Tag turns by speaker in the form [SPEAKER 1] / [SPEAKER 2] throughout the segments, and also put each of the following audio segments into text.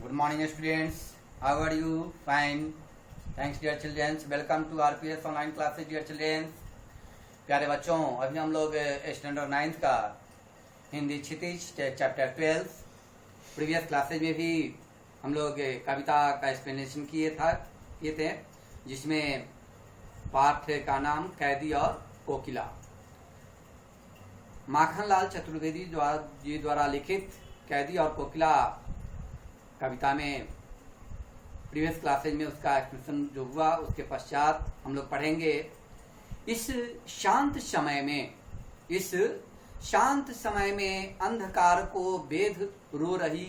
[SPEAKER 1] Good morning, students. How are you? Fine. Thanks, dear children. Welcome to RPS online classes, dear children. प्यारे बच्चों, अभी हम लोग standard 9th का हिंदी क्षितिज chapter 12 previous classes में भी हम लोग कविता का एक्सप्लेनेशन किए थे, जिसमें पाठ का नाम कैदी और कोकिला। माखनलाल चतुर्वेदी जी द्वारा लिखित कैदी और कोकिला कविता में प्रीवियस क्लासेज में उसका एक्सप्लेनेशन जो हुआ, उसके पश्चात हम लोग पढ़ेंगे इस शांत समय में अंधकार को बेध रो रही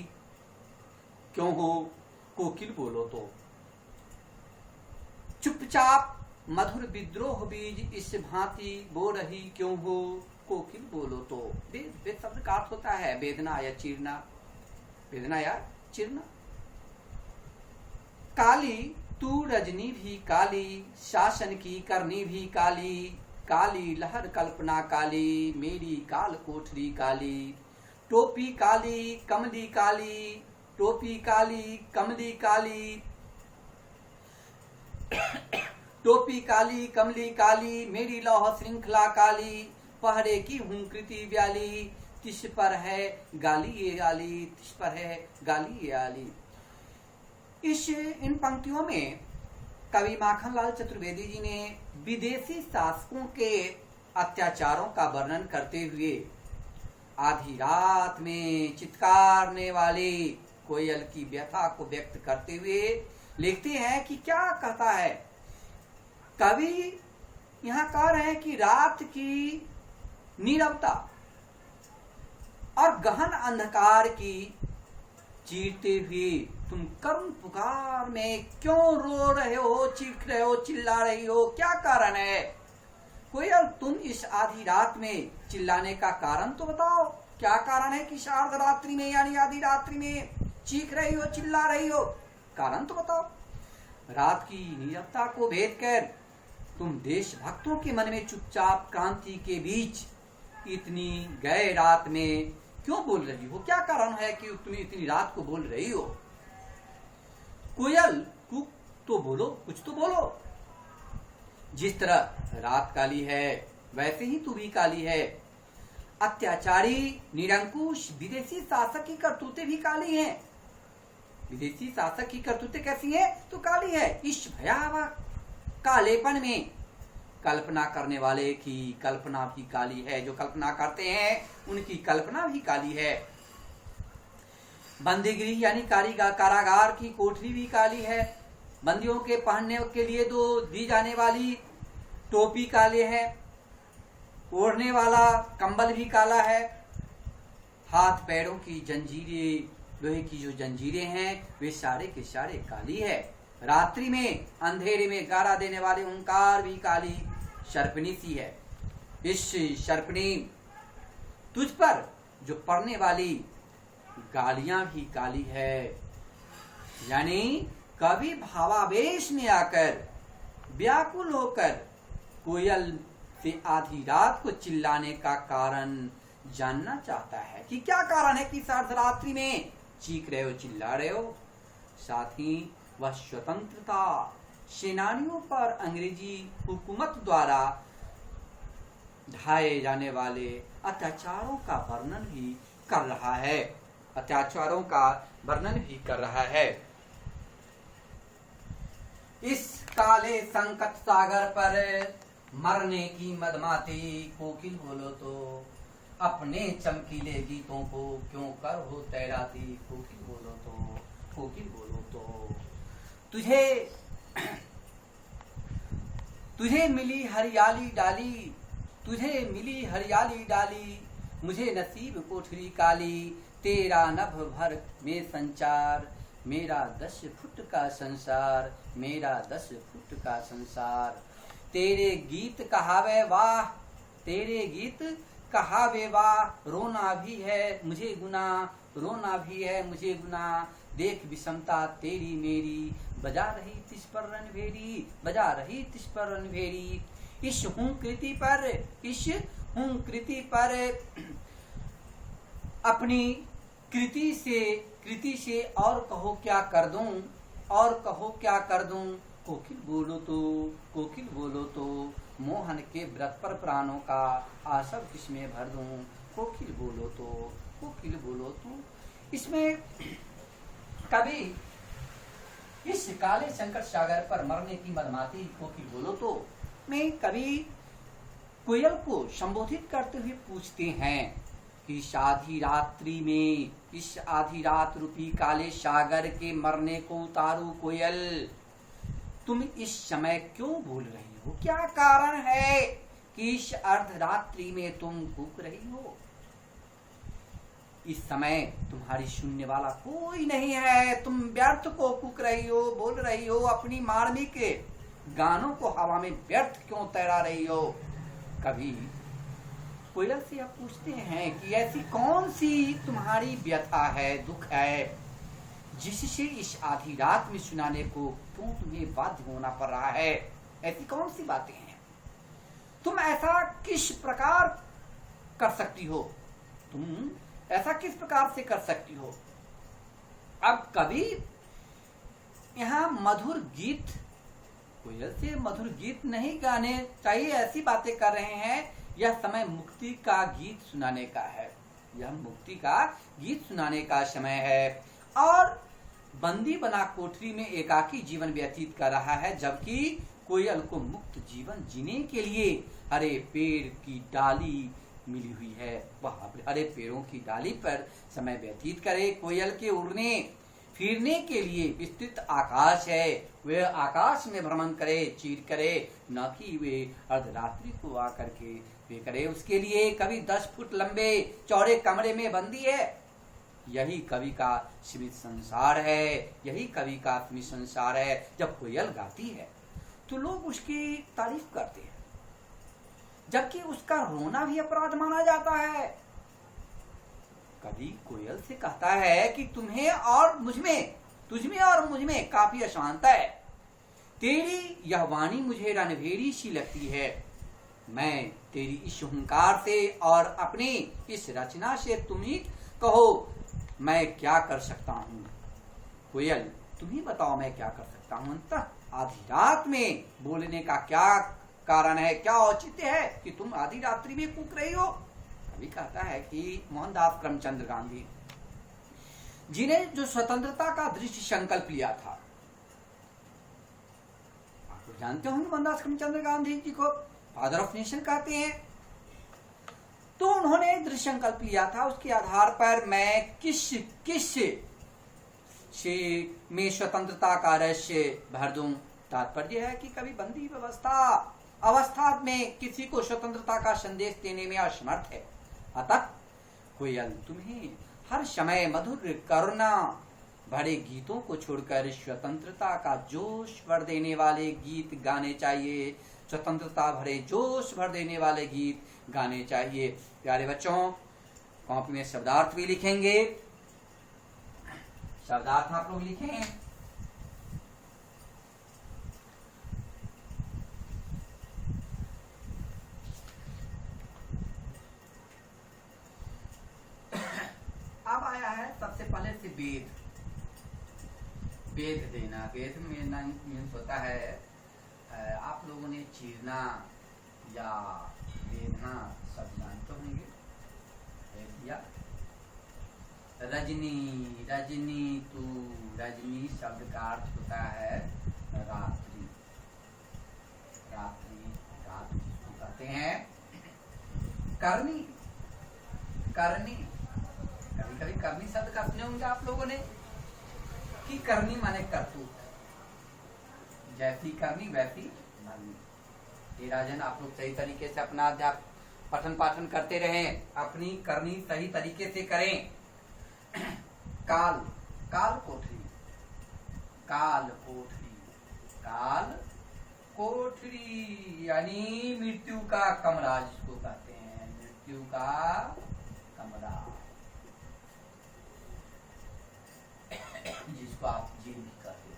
[SPEAKER 1] क्यों हो कोकिल बोलो तो, चुपचाप मधुर विद्रोह बीज इस भांति बो रही क्यों हो कोकिल बोलो तो। वेद शब्द का अर्थ होता है वेदना या चीरना, वेदना या चिरना। काली तू रजनी भी काली, शासन की करनी भी काली, काली लहर कल्पना काली, मेरी काल कोठरी काली, टोपी काली कमली काली, टोपी काली कमली काली, टोपी काली कमली काली, मेरी लौह श्रृंखला काली, पहरे की हूं कृति व्याली, तिस पर है गाली ये गाली, तिस पर है गाली ये गाली। इन पंक्तियों में कवि माखनलाल चतुर्वेदी जी ने विदेशी शासकों के अत्याचारों का वर्णन करते हुए आधी रात में चित्कारने वाले कोयल की व्यथा को व्यक्त करते हुए लिखते हैं कि क्या कहता है कवि। यहाँ कह रहे हैं कि रात की नीरवता और गहन अंधकार की चीरते हुए तुम करुण पुकार में क्यों रो रहे हो, चीख रहे हो, चिल्ला रही हो, क्या कारण है? कोयल तुम इस आधी रात में चिल्लाने का कारण तो बताओ, क्या कारण है कि अर्ध रात्रि में यानी आधी रात्रि में चीख रही हो, चिल्ला रही हो, कारण तो बताओ। रात की नीरवता को भेद कर तुम देशभक्तों के मन में चुपचाप क्रांति के बीच इतनी गए रात में क्यों बोल रही हो, क्या कारण है कि तुम इतनी रात को बोल रही हो? कोयल कुक तो बोलो, कुछ तो बोलो। जिस तरह रात काली है वैसे ही तू भी काली है। अत्याचारी निरंकुश विदेशी शासक की करतूतें भी काली हैं। विदेशी शासक की करतूतें कैसी हैं? तो काली है। इस भयावह कालेपन में कल्पना करने वाले की कल्पना भी काली है, जो कल्पना करते हैं उनकी कल्पना भी काली है। बंदीगृह यानी कारागार की कोठरी भी काली है। बंदियों के पहनने के लिए दी जाने वाली टोपी काले है, ओढ़ने वाला कंबल भी काला है। हाथ पैरों की जंजीरें, लोहे की जो जंजीरें हैं वे सारे के सारे काली है। रात्रि में अंधेरे में गारा देने वाले ओंकार भी काली शर्पणी सी है। इस शर्पणी तुझ पर जो पड़ने वाली गालियां भी काली है। यानी कभी भावावेश में आकर व्याकुल होकर कोयल से आधी रात को चिल्लाने का कारण जानना चाहता है कि क्या कारण है कि अर्धरात्रि में चीख रहे हो, चिल्ला रहे हो। साथ ही वह स्वतंत्रता सेनानियों पर अंग्रेजी हुकूमत द्वारा ढाए जाने वाले अत्याचारों का वर्णन भी कर रहा है, अत्याचारों का वर्णन भी कर रहा है। इस काले संकट सागर पर मरने की मदमाती कोकिल बोलो तो, अपने चमकीले गीतों को क्यों कर हो तैराती कोकिल बोलो तो, कोकिल बोलो तो। तुझे मिली हरियाली डाली, तुझे मिली हरियाली डाली, मुझे नसीब कोठरी काली, तेरा नभ भर में संचार, मेरा 10 फुट का संसार, मेरा 10 फुट का संसार। तेरे गीत कहावे वाह, तेरे गीत कहावे वाह, रोना भी है मुझे गुना, रोना भी है मुझे गुना, देख विषमता तेरी मेरी, बजा रही तिस पर रणभेरी, बजा रही तिस पर रणभेरी। इस हूं कृति पर, इस हूं कृति पर अपनी कृति से और कहो क्या कर दूं, और कहो क्या कर दूं, कोकिल बोलो तो मोहन के व्रत पर प्राणों का आसव किसमें भर दूं, कोकिल बोलो तो। इसमें कभी इस काले संकट सागर पर मरने की मदमाती कोकिल बोलो तो में कभी कोयल को संबोधित करते हुए पूछते हैं कि इस आधी रात रूपी काले सागर के मरने को उतारू कोयल, तुम इस समय क्यों भूल रही हो, क्या कारण है कि इस अर्धरात्रि में तुम कूक रही हो। इस समय तुम्हारी सुनने वाला कोई नहीं है, तुम व्यर्थ को कूक रही हो, बोल रही हो, अपनी मार्मिक गानों को हवा में व्यर्थ क्यों तैरा रही हो। कभी कोयल से आप पूछते हैं कि ऐसी कौन सी तुम्हारी व्यथा है, दुख है, जिससे इस आधी रात में सुनाने को क्यों तुम्हें बाध्य होना पड़ रहा है, ऐसी कौन सी बातें हैं, तुम ऐसा किस प्रकार कर सकती हो, तुम ऐसा किस प्रकार से कर सकती हो। अब कभी यहाँ मधुर गीत, कोयल से मधुर गीत नहीं गाने चाहिए, ऐसी बातें कर रहे हैं। यह समय मुक्ति का गीत सुनाने का है, यह मुक्ति का गीत सुनाने का समय है। और बंदी बना कोठरी में एकाकी जीवन व्यतीत कर रहा है, जबकि कोयल को मुक्त जीवन जीने के लिए हरे पेड़ की डाली मिली हुई है, वह हरे पेड़ों की डाली पर समय व्यतीत करे। कोयल के उड़ने फिरने के लिए विस्तृत आकाश है, वे आकाश में भ्रमण करे, चीर करे, न कि वे अर्धरात्रि को आकर के वे करे। उसके लिए कभी 10 फुट लंबे चौड़े कमरे में बंदी है। यही कवि का सीमित संसार है, यही कवि का सीमित संसार है। जब कोयल गाती है तो लोग उसकी तारीफ करते हैं, जबकि उसका रोना भी अपराध माना जाता है। कभी कोयल से कहता है कि तुम्हें और मुझमें, तुझमें और मुझमें काफी अशांत है, तेरी यह वाणी मुझे रणभेड़ी सी लगती है। मैं तेरी इस हुंकार से और अपनी इस रचना से तुम ही कहो मैं क्या कर सकता हूँ। कोयल तुम ही बताओ मैं क्या कर सकता हूँ। अंततः आधी रात में बोलने का क्या कारण है, क्या औचित्य है कि तुम आधी रात्रि में कूक रही हो। कभी कहता है कि मोहनदास करमचंद गांधी जिन्हें जो स्वतंत्रता का दृढ़ संकल्प लिया था, आप जानते होंगे मोहनदास करमचंद गांधी जी को फादर ऑफ नेशन कहते हैं। तो उन्होंने दृढ़ संकल्प लिया था, उसके आधार पर मैं किस से में स्वतंत्रता का रहस्य भर दूं। तात्पर्य है कि कभी बंदी अवस्था में किसी को स्वतंत्रता का संदेश देने में असमर्थ है। अतः कोयल तुम्हें हर समय मधुर करुणा भरे गीतों को छोड़कर स्वतंत्रता का जोश भर देने वाले गीत गाने चाहिए, स्वतंत्रता भरे जोश भर देने वाले गीत गाने चाहिए। प्यारे बच्चों, कॉपी में शब्दार्थ भी लिखेंगे, शब्दार्थ आप लोग लिखें। अब आया है सबसे पहले से वेद देना। वेद में मीन्स होता है आप लोगों ने चीरना या वेदना सब जानते होंगे। रजनी शब्द का अर्थ होता है रात्रि। रात जिसको कहते हैं। करनी कभी करनी शब्द का सुने होंगे आप लोगों ने कि करनी माने करतूत, जैसी करनी वैसी भरनी। ये राजन आप लोग सही तरीके से अपना पठन पाठन करते रहें, अपनी करनी सही तरीके से करें। काल कोठरी यानी मृत्यु का कमरा जिसको कहते हैं, मृत्यु का कमरा जिसको आप जेल भी कहते हैं।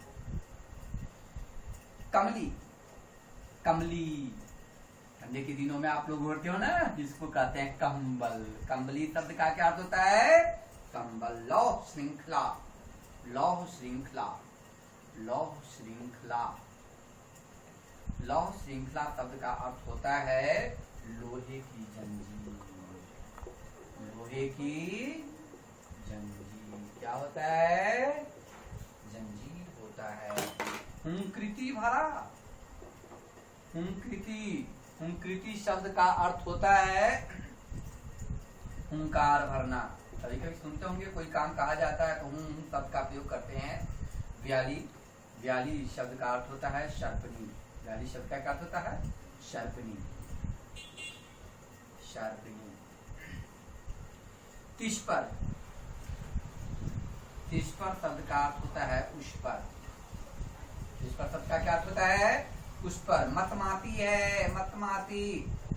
[SPEAKER 1] कमली ठंडे के दिनों में आप लोग ओढ़ते हो ना, जिसको कहते हैं कंबल। कंबली शब्द का क्या अर्थ होता है? स्तंभ, लौह श्रृंखला, लौह श्रृंखला, लौह श्रृंखला। लौह श्रृंखला शब्द का अर्थ होता है लोहे की जंजीर, लोहे की जंजीर। क्या होता है? जंजीर होता है। हुंकृति भरा, हुंकृति, हुंकृति शब्द का अर्थ होता है हुंकार भरना। कभी कभी सुनते होंगे कोई काम कहा जाता है तो हुं शब्द का प्रयोग करते हैं। व्याली, व्याली शब्द का अर्थ होता है शर्पणी, व्याली शब्द का क्या अर्थ होता है? शर्पणी, शर्पणी। तिष्पर, तिष्पर शब्द का अर्थ होता है उस पर, तिष्पर शब्द का क्या अर्थ होता है? उस पर। मतमाती है, मतमाती,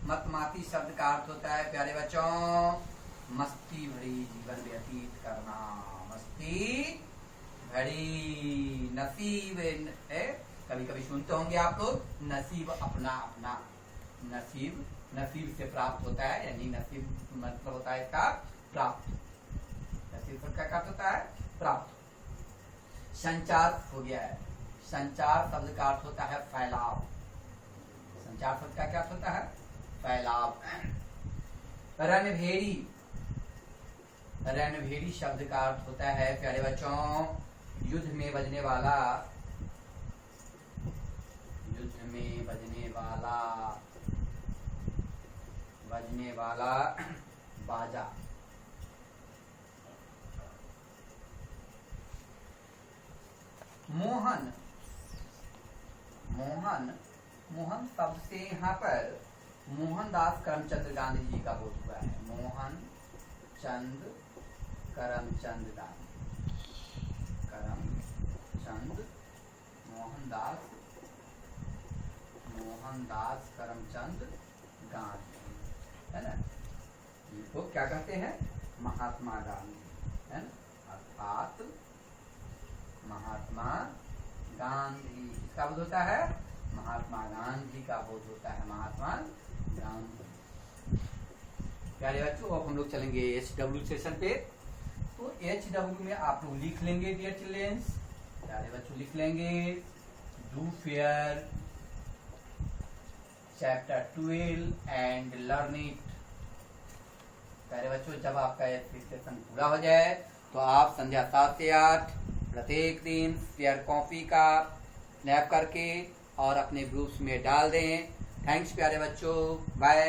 [SPEAKER 1] मतमाती शब्द का अर्थ होता है प्यारे बच्चों मस्ती भरी जीवन व्यतीत करना, मस्ती भरी। नसीब है, कभी कभी सुनते होंगे आप लोग, नसीब अपना अपना, नसीब, नसीब से प्राप्त होता है, यानी नसीब मतलब होता है इसका प्राप्त, नसीब शब्द का क्या होता है? प्राप्त। संचार हो गया है, संचार शब्द का अर्थ होता है फैलाव, संचार शब्द का क्या अर्थ होता है? फैलाव। रणभेरी, रणभेरी शब्द का अर्थ होता है प्यारे बच्चों युद्ध में बजने वाला, युद्ध में बजने वाला, बजने वाला बाजा। मोहन, मोहन, मोहन शब्द से यहाँ पर मोहनदास करमचंद गांधी जी का बोध हुआ है। मोहन चंद करमचंद गांधी, करमचंद, मोहनदास, मोहनदास करमचंद गांधी, है ना। इनको क्या कहते हैं? महात्मा गांधी, है ना, अर्थात महात्मा गांधी। किसका बोध होता है? महात्मा गांधी का बोध होता है, महात्मा गांधी। प्यारे बच्चों अब हम लोग चलेंगे HW सेशन पे। तो HW में आप लोग लिख लेंगे डियर चिल्ड्रंस, प्यारे बच्चों लिख लेंगे do fair chapter 12 and learn it. प्यारे बच्चों जब आपका सेशन पूरा हो जाए तो आप संध्या 7 से 8 प्रत्येक दिन स्पेयर कॉपी का स्नैप करके और अपने ग्रुप्स में डाल दें। थैंक्स प्यारे बच्चों, बाय।